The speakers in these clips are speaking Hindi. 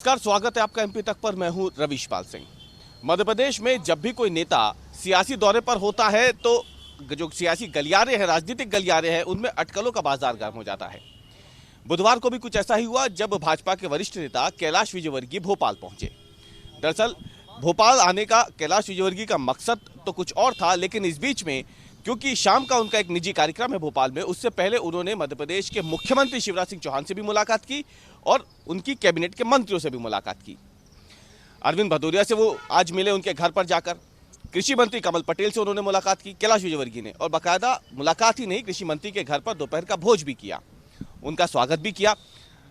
नमस्कार, स्वागत है आपका एमपी तक पर। मैं हूं रविशपाल सिंह। मध्य प्रदेश में जब भी कोई नेता सियासी दौरे पर होता है तो जो सियासी गलियारे हैं, राजनीतिक गलियारे हैं, उनमें अटकलों का बाजार गर्म हो जाता है। बुधवार को भी कुछ ऐसा ही हुआ जब भाजपा के वरिष्ठ नेता कैलाश विजयवर्गीय भोपाल पहुंचे। दरअसल भोपाल आने का कैलाश विजयवर्गीय का मकसद तो कुछ और था, लेकिन इस बीच में क्योंकि शाम का उनका एक निजी कार्यक्रम है भोपाल में, उससे पहले उन्होंने मध्य प्रदेश के मुख्यमंत्री शिवराज सिंह चौहान से भी मुलाकात की और उनकी कैबिनेट के मंत्रियों से भी मुलाकात की। अरविंद भदौरिया से वो आज मिले उनके घर पर जाकर। कृषि मंत्री कमल पटेल से उन्होंने मुलाकात की कैलाश विजयवर्गीय ने, और बाकायदा मुलाकात ही नहीं, कृषि मंत्री के घर पर दोपहर का भोज भी किया, उनका स्वागत भी किया।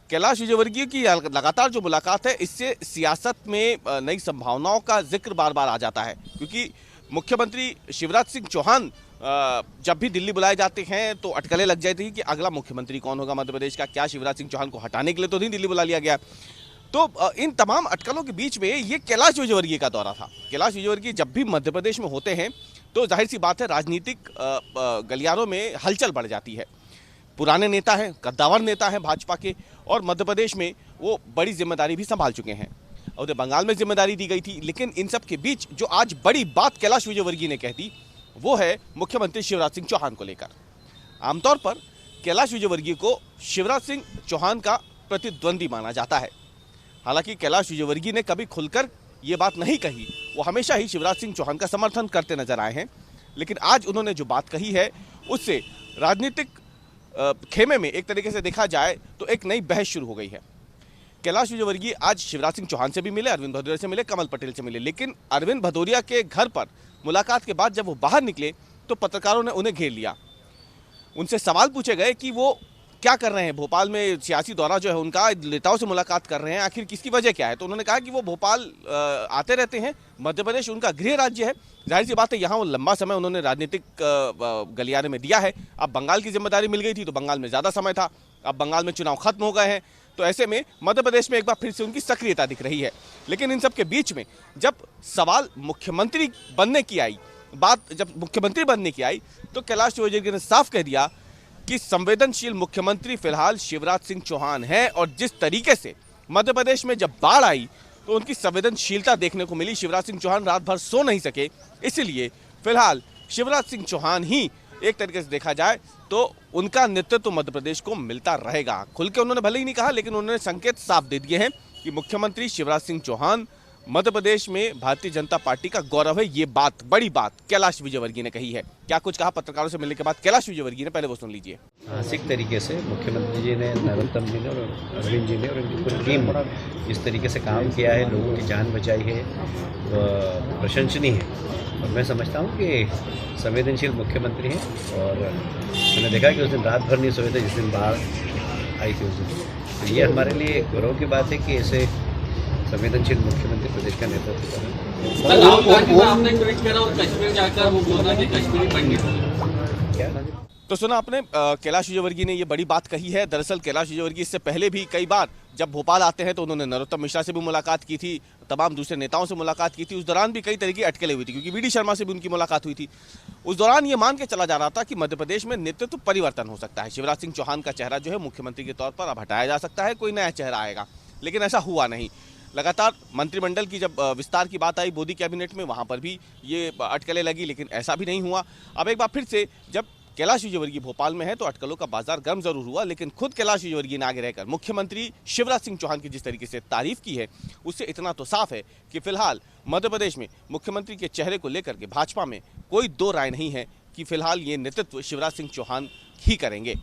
कैलाश विजयवर्गीय की लगातार जो मुलाकात है, इससे सियासत में नई संभावनाओं का जिक्र बार बार आ जाता है, क्योंकि मुख्यमंत्री शिवराज सिंह चौहान जब भी दिल्ली बुलाए जाते हैं तो अटकलें लग जाती हैं कि अगला मुख्यमंत्री कौन होगा मध्य प्रदेश का। क्या शिवराज सिंह चौहान को हटाने के लिए तो नहीं दिल्ली बुला लिया गया। तो इन तमाम अटकलों के बीच में ये कैलाश विजयवर्गीय का दौरा था। कैलाश विजयवर्गीय जब भी मध्य प्रदेश में होते हैं तो जाहिर सी बात है राजनीतिक गलियारों में हलचल बढ़ जाती है। पुराने नेता हैं, कद्दावर नेता हैं भाजपा के, और मध्य प्रदेश में वो बड़ी जिम्मेदारी भी संभाल चुके हैं। उधर बंगाल में जिम्मेदारी दी गई थी, लेकिन इन सब के बीच जो आज बड़ी बात कैलाश विजयवर्गीय ने कह दी वो है मुख्यमंत्री शिवराज सिंह चौहान को लेकर। आमतौर पर कैलाश विजयवर्गीय को शिवराज सिंह चौहान का प्रतिद्वंदी माना जाता है। हालांकि कैलाश विजयवर्गीय ने कभी खुलकर ये बात नहीं कही, वो हमेशा ही शिवराज सिंह चौहान का समर्थन करते नजर आए हैं। लेकिन आज उन्होंने जो बात कही है उससे राजनीतिक खेमे में एक तरीके से देखा जाए तो एक नई बहस शुरू हो गई है। कैलाश विजयवर्गीय आज शिवराज सिंह चौहान से भी मिले, अरविंद भदौरिया से मिले, कमल पटेल से मिले, लेकिन अरविंद भदौरिया के घर पर मुलाकात के बाद जब वो बाहर निकले तो पत्रकारों ने उन्हें घेर लिया। उनसे सवाल पूछे गए कि वो क्या कर रहे हैं भोपाल में, सियासी दौरा जो है उनका, नेताओं से मुलाकात कर रहे हैं, आखिर किसकी वजह क्या है। तो उन्होंने कहा कि वो भोपाल आते रहते हैं, मध्य प्रदेश उनका गृह राज्य है, जाहिर सी बात है यहाँ वो लंबा समय उन्होंने राजनीतिक गलियारे में दिया है। अब बंगाल की जिम्मेदारी मिल गई थी तो बंगाल में ज़्यादा समय था, अब बंगाल में चुनाव खत्म हो गए हैं, तो ऐसे में मध्य प्रदेश में एक बार फिर से उनकी सक्रियता दिख रही है। लेकिन इन सब के बीच में जब सवाल मुख्यमंत्री बनने की आई, जब मुख्यमंत्री बनने की आई तो कैलाश विजयवर्गीय ने साफ कह दिया कि संवेदनशील मुख्यमंत्री फिलहाल शिवराज सिंह चौहान है, और जिस तरीके से मध्य प्रदेश में जब बाढ़ आई तो उनकी संवेदनशीलता देखने को मिली। शिवराज सिंह चौहान रात भर सो नहीं सके, इसलिए फिलहाल शिवराज सिंह चौहान ही एक तरीके से देखा जाए तो उनका नेतृत्व मध्य प्रदेश को मिलता रहेगा। खुल के उन्होंने भले ही नहीं कहा, लेकिन उन्होंने संकेत साफ दे दिए हैं कि मुख्यमंत्री शिवराज सिंह चौहान मध्य प्रदेश में भारतीय जनता पार्टी का गौरव है। ये बात, बड़ी बात कैलाश विजयवर्गीय ने कही है। क्या कुछ कहा पत्रकारों से मिलने के बाद कैलाश विजयवर्गीय ने, पहले वो सुन लीजिए। मानसिक तरीके से मुख्यमंत्री जी ने, नरोत्तम जी ने और अरविंद जी ने और उनकी पूरी टीम ने जिस तरीके से काम किया है, लोगों की जान बचाई है, प्रशंसनीय है। और मैं समझता हूँ कि संवेदनशील मुख्यमंत्री हैं, और मैंने देखा कि उस दिन रात भर नहीं सोए थे जिस दिन बाढ़ आई थी उस दिन। तो ये हमारे लिए गौरव की बात है कि ऐसे संवेदनशील मुख्यमंत्री प्रदेश का नेतृत्व कर रहे हैं। तो सुना आपने, कैलाश विजयवर्गीय ने ये बड़ी बात कही है। दरअसल कैलाश विजयवर्गीय इससे पहले भी कई बार जब भोपाल आते हैं तो उन्होंने नरोत्तम मिश्रा से भी मुलाकात की थी, तमाम दूसरे नेताओं से मुलाकात की थी। उस दौरान भी कई तरह की अटकलें हुई थी, क्योंकि वीडी शर्मा से भी उनकी मुलाकात हुई थी। उस दौरान ये मान के चला जा रहा था कि मध्य प्रदेश में नेतृत्व परिवर्तन हो सकता है, शिवराज सिंह चौहान का चेहरा जो है मुख्यमंत्री के तौर पर अब हटाया जा सकता है, कोई नया चेहरा आएगा। लेकिन ऐसा हुआ नहीं। लगातार मंत्रिमंडल की जब विस्तार की बात आई मोदी कैबिनेट में, वहां पर भी ये अटकलें लगी, लेकिन ऐसा भी नहीं हुआ। अब एक बार फिर से जब कैलाश विजयवर्गीय भोपाल में है तो अटकलों का बाजार गर्म जरूर हुआ, लेकिन खुद कैलाश विजयवर्गीय ने आगे रहकर मुख्यमंत्री शिवराज सिंह चौहान की जिस तरीके से तारीफ की है, उससे इतना तो साफ है कि फिलहाल मध्य प्रदेश में मुख्यमंत्री के चेहरे को लेकर के भाजपा में कोई दो राय नहीं है कि फिलहाल ये नेतृत्व शिवराज सिंह चौहान ही करेंगे।